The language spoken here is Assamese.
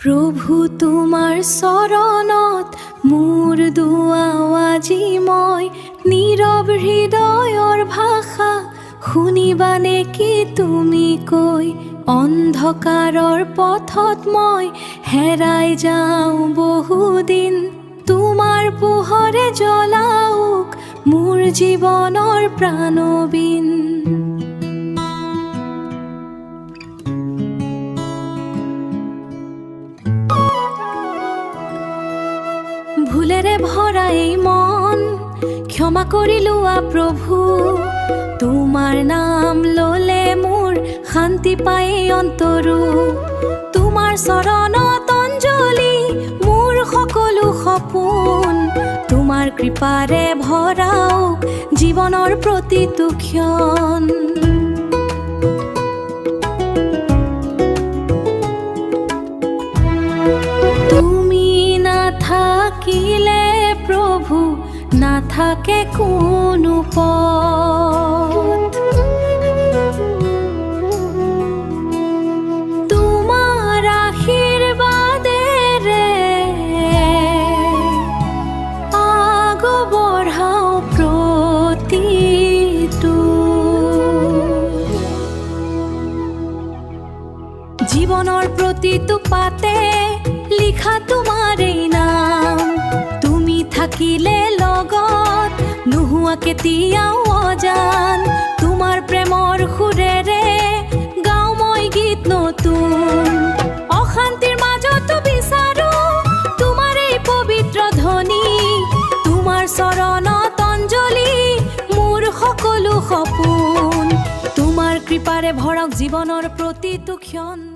প্ৰভু তোমাৰ চৰণত মোৰ দুৱাও আজি মই নীৰৱ হৃদয়ৰ ভাষা শুনিবানে কি তুমি কৈ অন্ধকাৰৰ পথত মই হেৰাই যাওঁ বহুদিন তোমাৰ পোহৰে জ্বলাওক মোৰ জীৱনৰ প্ৰাণবিন ভুলেৰে ভৰা এই মন ক্ষমা কৰি লোৱা প্ৰভু তোমাৰ নাম ললে মোৰ শান্তি পায় অন্তৰো তোমাৰ চৰণত অঞ্জলি মোৰ সকলো সপোন তোমাৰ কৃপাৰে ভৰাওক জীৱনৰ প্ৰতিটো ক্ষণ তুমি নাথাকিলে প্ৰভু নাথাকে কোনো পথ তোমাৰ আশীৰ্বাদেৰে আগবঢ়াও প্ৰতিটো জীৱনৰ প্ৰতিটো পাতে লিখা তোমাৰেই নাম তুমি থাকিলে লগত নোহোৱা কেতিয়াও অজান তোমাৰ প্ৰেমৰ সুৰেৰে গাওঁ মই গীত নতুন অশান্তিৰ মাজতো বিচাৰো তোমাৰ এই পবিত্ৰ ধ্বনি তোমাৰ চৰণত অঞ্জলি মোৰ সকলো সপোন তোমাৰ কৃপাৰে ভৰক জীৱনৰ প্ৰতিটো ক্ষণ